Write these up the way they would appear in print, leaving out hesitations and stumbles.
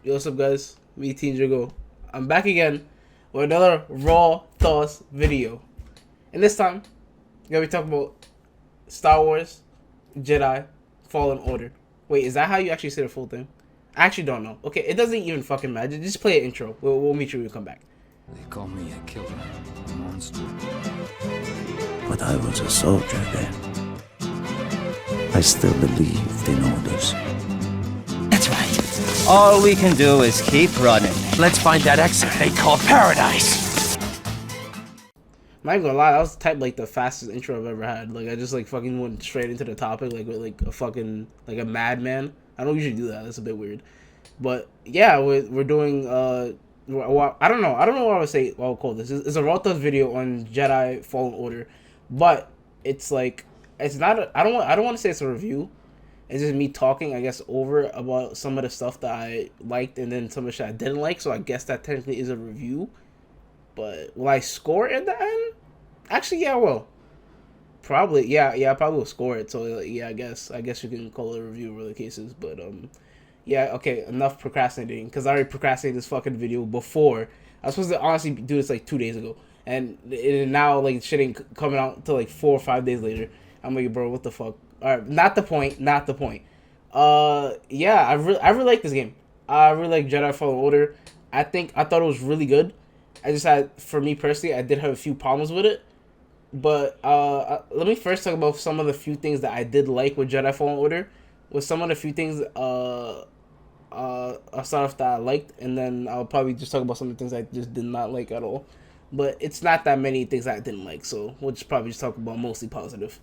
Yo, what's up, guys? Me, tnjugo. I'm back again with another Raw Thoughts video. And this time, we're gonna be talking about Star Wars Jedi Fallen Order. Wait, is that how you actually say the full thing? I actually don't know. Okay, it doesn't even fucking matter. Just play an intro. We'll meet you when we come back. They call me a killer, a monster. But I was a soldier then. I still believed in orders. That's right. All we can do is keep running. Let's find that exit they call paradise. I'm not even gonna lie, that was type like the fastest intro I've ever had. Like I just like fucking went straight into the topic like with like a fucking like a madman. I don't usually do that. That's a bit weird. But yeah, we're doing I don't know what I would say. What I would call this. It's a Raw Thoughts video on Jedi Fallen Order, but it's like it's not. I don't want to say it's a review. It's just me talking, I guess, over about some of the stuff that I liked and then some of the shit I didn't like. So I guess that technically is a review. But will I score it at the end? Actually, yeah, I will. Probably, yeah, I probably will score it. So yeah, I guess you can call it a review in other cases. But yeah, okay, enough procrastinating because I already procrastinated this fucking video before. I was supposed to honestly do this like 2 days ago, and now like shit ain't coming out until like 4 or 5 days later. I'm like, bro, what the fuck? All right, not the point. Yeah, I really like this game. I really like Jedi Fallen Order. I thought it was really good. I just had, for me personally, I did have a few problems with it. But let me first talk about some of the few things that I did like with Jedi Fallen Order. With some of the few things I'll start off that I liked, and then I'll probably just talk about some of the things I just did not like at all. But it's not that many things I didn't like, so we'll just probably just talk about mostly positive.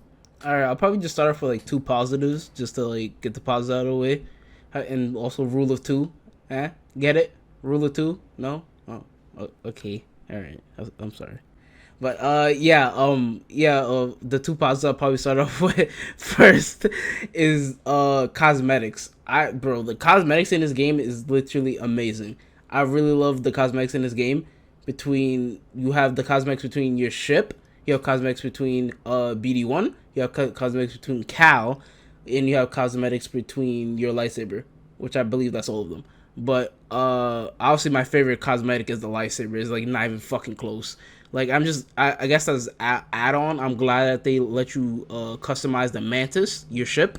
Alright, I'll probably just start off with like two positives, just to like get the positives out of the way. And also rule of two. Get it? Rule of two? No? Oh, okay. Alright. I'm sorry. But the two positives I'll probably start off with first is cosmetics. The cosmetics in this game is literally amazing. I really love the cosmetics in this game. You have the cosmetics between your ship, you have cosmetics between BD1, you have cosmetics between Cal, and you have cosmetics between your lightsaber, which I believe that's all of them. But obviously my favorite cosmetic is the lightsaber. It's like not even fucking close. Like I guess as add-on, I'm glad that they let you customize the Mantis, your ship.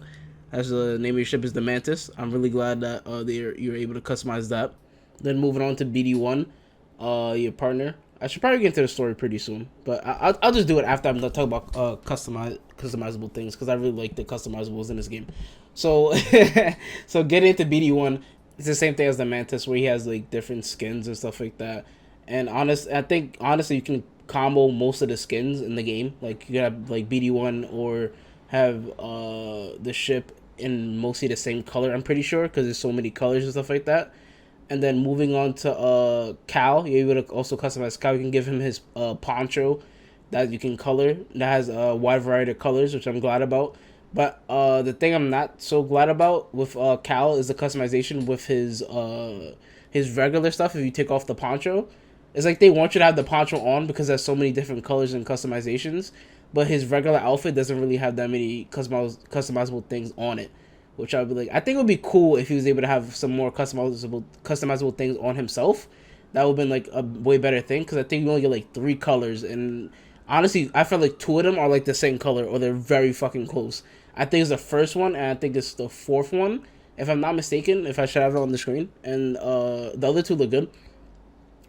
As the name of your ship is the Mantis. I'm really glad that you're able to customize that. Then moving on to BD1, your partner. I should probably get into the story pretty soon, but I'll just do it after I'm done talking about customizable things, because I really like the customizables in this game. So so getting into BD1, it's the same thing as the Mantis, where he has like different skins and stuff like that. And I think honestly you can combo most of the skins in the game. Like you have like BD1 or have the ship in mostly the same color. I'm pretty sure, because there's so many colors and stuff like that. And then moving on to Cal, you're able to also customize Cal. You can give him his poncho that you can color. That has a wide variety of colors, which I'm glad about. But the thing I'm not so glad about with Cal is the customization with his regular stuff. If you take off the poncho, it's like they want you to have the poncho on because there's so many different colors and customizations. But his regular outfit doesn't really have that many customizable things on it. Which I would be like, I think it would be cool if he was able to have some more customizable things on himself. That would have been like a way better thing, because I think you only get like 3 colors, and honestly, I feel like 2 of them are like the same color, or they're very fucking close. I think it's the first one, and I think it's the fourth one, if I'm not mistaken. If I should have it on the screen, and the other 2 look good.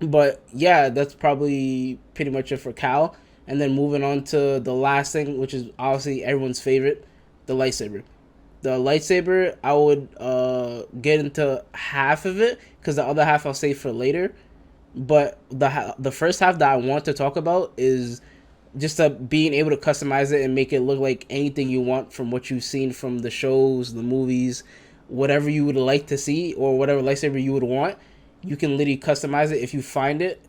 But yeah, that's probably pretty much it for Cal. And then moving on to the last thing, which is obviously everyone's favorite, the lightsaber. The lightsaber, I would get into half of it, because the other half I'll save for later. But the first half that I want to talk about is just being able to customize it and make it look like anything you want from what you've seen from the shows, the movies, whatever you would like to see, or whatever lightsaber you would want. You can literally customize it if you find it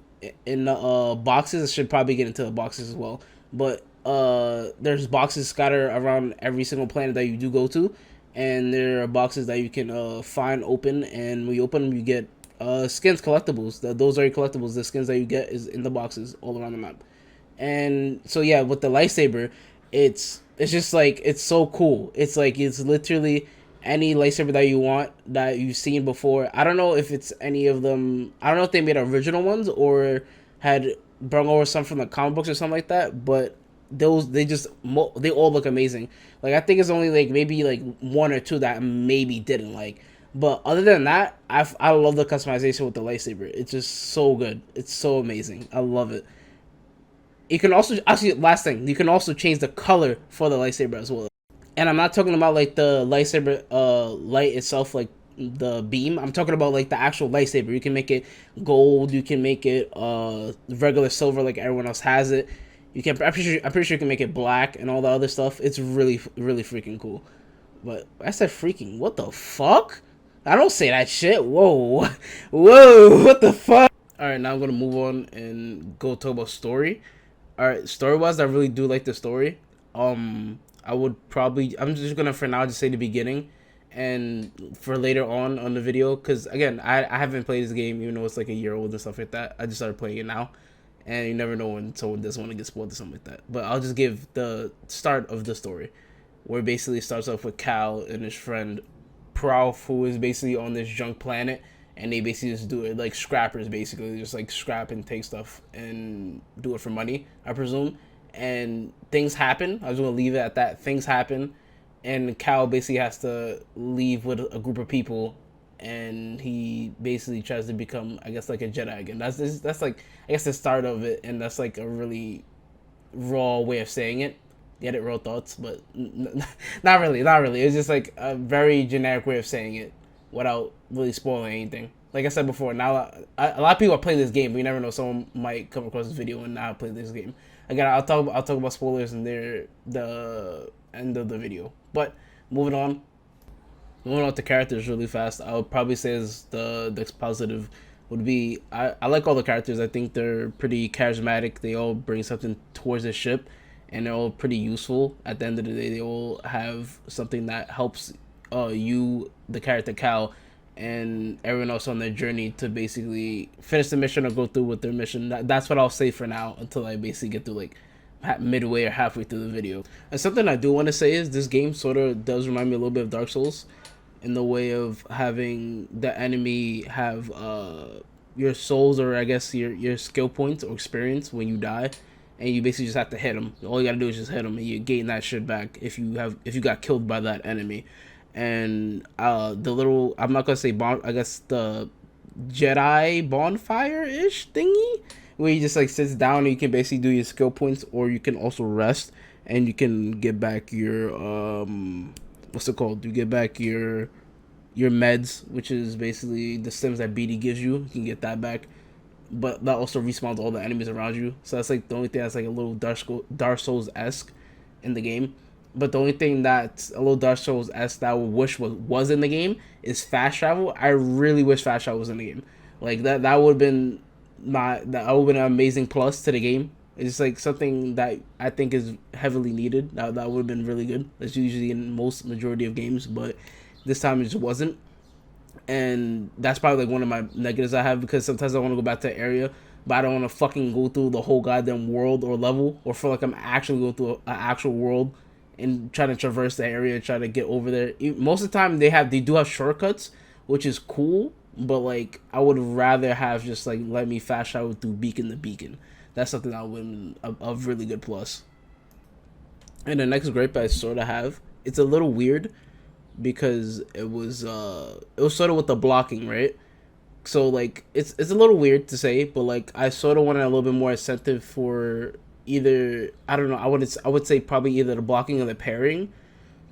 in the boxes. I should probably get into the boxes as well. But there's boxes scattered around every single planet that you do go to, and there are boxes that you can find open, and when you open them you get skins, collectibles. Those are your collectibles. The skins that you get is in the boxes all around the map. And so yeah, with the lightsaber, it's just like, it's so cool. It's like, it's literally any lightsaber that you want that you've seen before. I don't know if it's any of them. I don't know if they made original ones or had brought over some from the comic books or something like that. But those they all look amazing. Like I think it's only like maybe like one or two that maybe didn't like. But other than that, I love the customization with the lightsaber. It's just so good. It's so amazing. I love it. You can also actually last thing, you can also change the color for the lightsaber as well. And I'm not talking about like the lightsaber light itself, like the beam. I'm talking about like the actual lightsaber. You can make it gold. You can make it regular silver like everyone else has it. You can. I'm pretty sure you can make it black and all the other stuff. It's really freaking cool. But I said freaking. What the fuck? I don't say that shit. Whoa, whoa. What the fuck? All right, now I'm gonna move on and go talk about story. All right, story wise, I really do like the story. I would probably, I'm just gonna for now just say the beginning, and for later on the video, because again, I haven't played this game even though it's like a year old and stuff like that. I just started playing it now, and you never know when someone doesn't want to get spoiled or something like that. But I'll just give the start of the story, where it basically starts off with Cal and his friend Prof, who is basically on this junk planet, and they basically just do it like scrappers, basically they just like scrap and take stuff and do it for money, I presume. And things happen. I was gonna leave it at that. Things happen, and Cal basically has to leave with a group of people, and he basically tries to become, I guess, like a Jedi again. That's like, I guess, the start of it, and that's like a really raw way of saying it. Get it, raw thoughts, but not really. It's just like a very generic way of saying it without really spoiling anything. Like I said before, now a lot of people are playing this game, but you never know, someone might come across this video and not play this game. Again, I'll talk about spoilers in the end of the video. But moving on to characters really fast. I would probably say is the positive would be I like all the characters. I think they're pretty charismatic. They all bring something towards the ship, and they're all pretty useful. At the end of the day, they all have something that helps you, the character Cal, and everyone else on their journey to basically finish the mission or go through with their mission. That's what I'll say for now until I basically get through like midway or halfway through the video. And something I do want to say is this game sort of does remind me a little bit of Dark Souls in the way of having the enemy have your souls, or I guess your skill points or experience when you die, and you basically just have to hit them. All you gotta do is just hit them, and you gain that shit back if you got killed by that enemy. And the little, I'm not gonna say I guess the Jedi bonfire-ish thingy, where you just like sits down and you can basically do your skill points, or you can also rest and you can get back your what's it called? You get back your meds, which is basically the stims that BD gives you. You can get that back, but that also respawns all the enemies around you. So that's like the only thing that's like a little Dark Souls-esque in the game. But the only thing that's a little Dark Souls-esque that I would wish was in the game is fast travel. I really wish fast travel was in the game. Like that would have been an amazing plus to the game. It's just like something that I think is heavily needed. That would have been really good. That's usually in most majority of games, but this time it just wasn't. And that's probably like one of my negatives I have, because sometimes I want to go back to the area, but I don't want to fucking go through the whole goddamn world or level, or feel like I'm actually going through an actual world and trying to traverse the area and try to get over there. Most of the time they do have shortcuts, which is cool, but like I would rather have just like let me fast travel through beacon to beacon. That's something that would be a really good plus. And the next gripe I sort of have, it's a little weird because it was sort of with the blocking, right? So like it's a little weird to say, but like I sort of wanted a little bit more incentive for either, I don't know, I would say probably either the blocking or the parrying,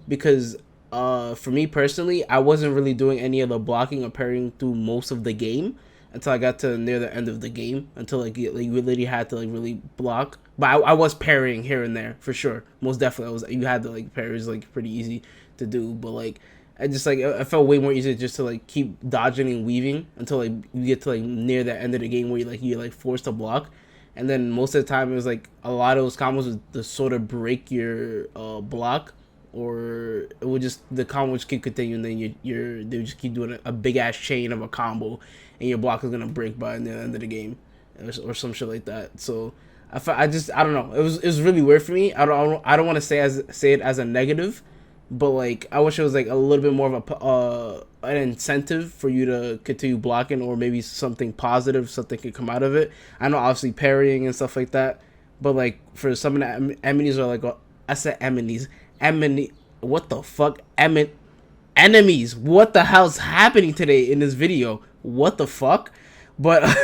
because for me personally, I wasn't really doing any of the blocking or parrying through most of the game until I got to near the end of the game, until like you literally had to like really block. But I was parrying here and there for sure, most definitely. You had to like parry, is like pretty easy to do, but like I just like I felt way more easier just to like keep dodging and weaving until like you get to like near the end of the game where you're like forced to block. And then most of the time it was like a lot of those combos would to sort of break your block, or it would just, the combo would just keep continuing, and then they would just keep doing a big ass chain of a combo, and your block is gonna break by the end of the game, or some shit like that. So I don't know. It was really weird for me. I don't want to say it as a negative, but like I wish it was like a little bit more of an incentive for you to continue blocking, or maybe something positive, something could come out of it. I know obviously parrying and stuff like that, but like for some of the enemies are like I said enemies, what the fuck, enemies. What the hell's happening today in this video? What the fuck? But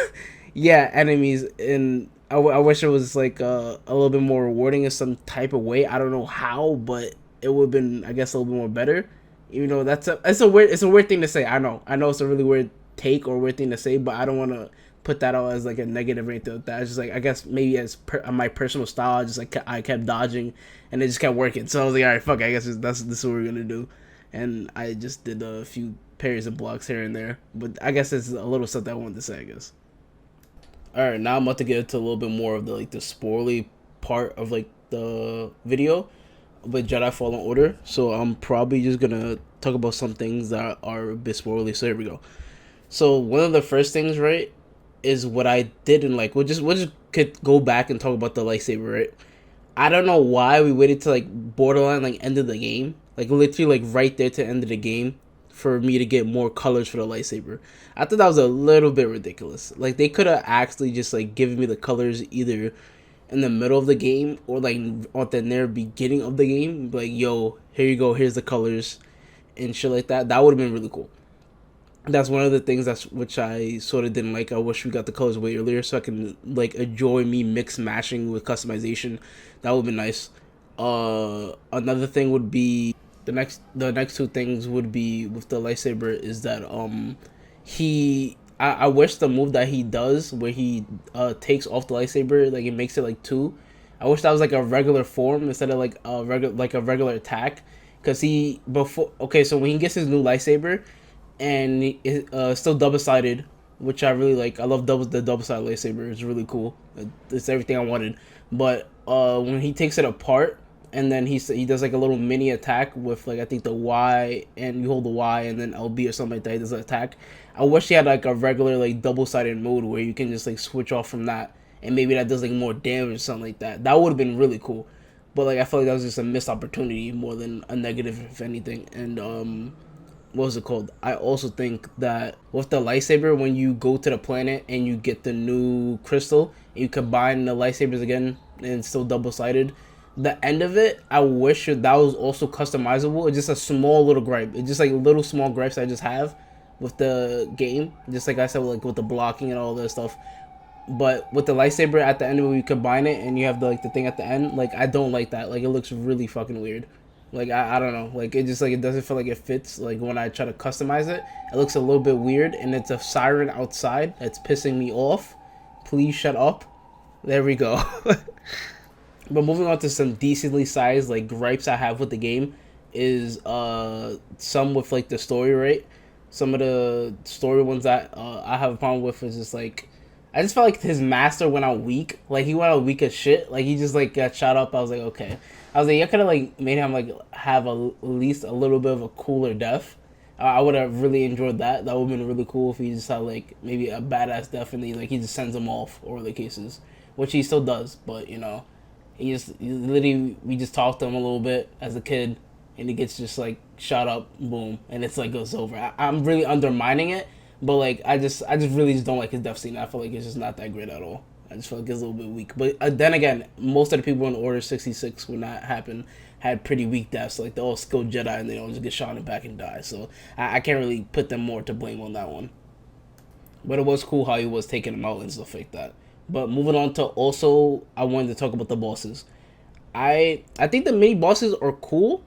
yeah, enemies, and I wish it was like a little bit more rewarding in some type of way. I don't know how, but it would have been, I guess, a little bit more better. Even though it's a weird thing to say. I know it's a really weird take or weird thing to say, but I don't want to put that out as like a negative or anything like that. It's just like, I guess maybe as my personal style, I just like I kept dodging and it just kept working. So I was like, all right, fuck, I guess this is what we're gonna do, and I just did a few parries and blocks here and there. But I guess it's a little stuff that I wanted to say, I guess. All right, now I'm about to get into a little bit more of the like the spoilery part of like the video with Jedi Fallen Order. So I'm probably just gonna talk about some things that are a bit spoilery. So here we go. So one of the first things, right, is what I didn't like. We'll just could go back and talk about the lightsaber, right? I don't know why we waited to like borderline like end of the game, like literally like right there to end of the game, for me to get more colors for the lightsaber. I thought that was a little bit ridiculous. Like they could have actually just like given me the colors either in the middle of the game or like at the near beginning of the game. Like, yo, here you go, here's the colors and shit like that. That would have been really cool. That's one of the things which I sort of didn't like. I wish we got the colors way earlier so I can like enjoy me mix mashing with customization. That would be nice. Another thing would be the next two things would be with the lightsaber is that I wish the move that he does where he takes off the lightsaber, like it makes it like two. I wish that was like a regular form instead of like a regular attack, because so when he gets his new lightsaber and it's still double-sided, which I really like. I love the double-sided lightsaber. It's really cool. It's everything I wanted. But when he takes it apart and then he does like a little mini attack with like I think the Y, and you hold the Y and then LB or something like that. He does an attack. I wish he had like a regular like double-sided mode where you can just like switch off from that, and maybe that does like more damage or something like that. That would have been really cool. But like I feel like that was just a missed opportunity more than a negative, if anything. And what was it called? I also think that with the lightsaber, when you go to the planet and you get the new crystal, you combine the lightsabers again and it's still double-sided. The end of it, I wish that was also customizable. It's just a small little gripe. It's just like little small gripes I just have with the game. Just like I said, like with the blocking and all that stuff. But with the lightsaber at the end, when you combine it and you have the thing at the end, like I don't like that. Like it looks really fucking weird. Like I don't know, like it just like it doesn't feel like it fits. Like when I try to customize it, it looks a little bit weird, and it's a siren outside that's pissing me off. Please shut up. There we go. But moving on to some decently sized like gripes I have with the game is some with like the story, right? Some of the story ones that I have a problem with is just like I just felt like his master went out weak. Like he went out weak as shit. Like he just like got shot up. I was like, okay. I was like, you could have like made him like have at least a little bit of a cooler death. I would have really enjoyed that. That would have been really cool if he just had like maybe a badass death and like he just sends him off or the cases, which he still does. But you know, he literally we just talked to him a little bit as a kid, and he gets just like shot up, boom, and it's like goes over. I'm really undermining it, but like I just really just don't like his death scene. I feel like it's just not that great at all. I just feel like it's a little bit weak. But then again, most of the people in Order 66 when that happened had pretty weak deaths. Like they're all skilled Jedi and they all just get shot in the back and die. So I can't really put them more to blame on that one. But it was cool how he was taking them out and stuff like that. But moving on to also, I wanted to talk about the bosses. I think the mini bosses are cool,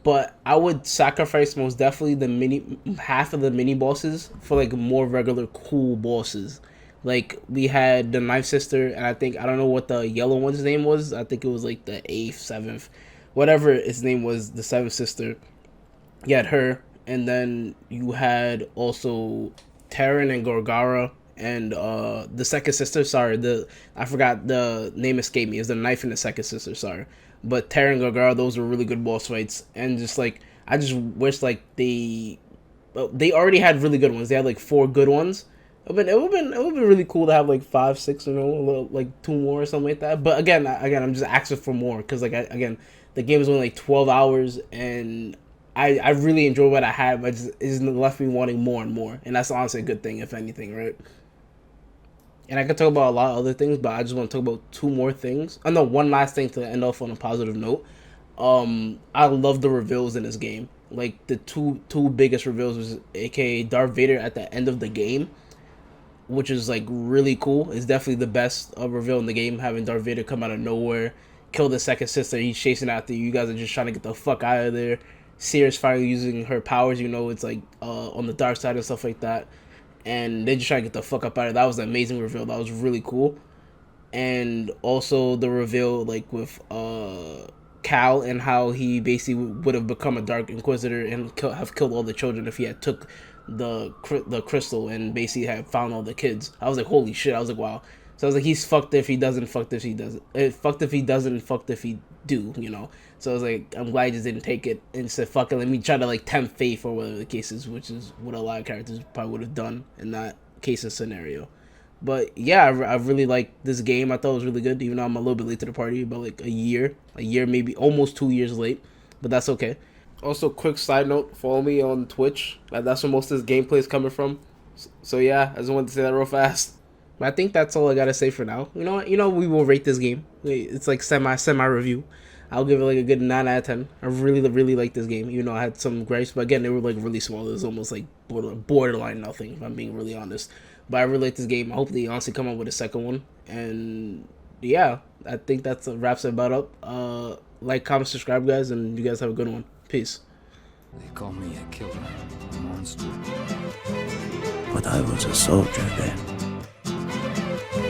but I would sacrifice most definitely half of the mini bosses for like more regular cool bosses. Like we had the Ninth Sister, and I don't know what the yellow one's name was. I think it was like the 8th, 7th, whatever its name was, the 7th sister. You had her, and then you had also Terran and Gorgara, and the second sister. Sorry, I forgot the name escaped me. It was the Knife and the second sister. Sorry, but Terran and Gorgara, those were really good boss fights, and just like I just wish like they already had really good ones. They had like 4 good ones. It would have been really cool to have like 5, 6, you know, like 2 more or something like that. But again, I'm just asking for more because like again, The game is only like 12 hours, and I really enjoyed what I had, but it's left me wanting more and more. And that's honestly a good thing, if anything, right? And I could talk about a lot of other things, but I just want to talk about two more things. Oh no, one last thing to end off on a positive note. I love the reveals in this game. Like the two biggest reveals was aka Darth Vader at the end of the game, which is like really cool. It's definitely the best reveal in the game, having Darth Vader come out of nowhere, kill the second sister. He's chasing after you. You guys are just trying to get the fuck out of there. Seer's finally using her powers. You know, it's like on the dark side and stuff like that. And they just try to get the fuck up out of it. That was an amazing reveal. That was really cool. And also the reveal like with Cal and how he basically would have become a Dark Inquisitor and have killed all the children if he had took the crystal and basically had found all the kids. I was like, holy shit. I was like, wow. So I was like, he's fucked if he doesn't, fucked if he doesn't. Fucked if he doesn't, fucked if he do, you know. So I was like, I'm glad he just didn't take it and said, fuck it, let me try to like tempt fate or whatever the case is, which is what a lot of characters probably would have done in that case and scenario. But yeah, I really like this game. I thought it was really good, even though I'm a little bit late to the party, about like a year, maybe almost 2 years late, but that's okay. Also, quick side note, follow me on Twitch. That's where most of this gameplay is coming from. So yeah, I just wanted to say that real fast. But I think that's all I gotta say for now. You know, we will rate this game. It's like semi review. I'll give it like a good 9 out of 10. I really like this game. I had some gripes, but again, they were like really small. It was almost like borderline nothing, if I'm being really honest. But I really like this game. I hope they honestly come up with a second one. And yeah, I think that's wraps it about up. Like, comment, subscribe, guys, and you guys have a good one. Peace. They call me a killer, a monster. But I was a soldier then.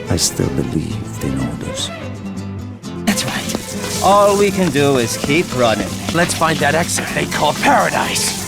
I still believed in orders. That's right. All we can do is keep running. Let's find that exit they call paradise.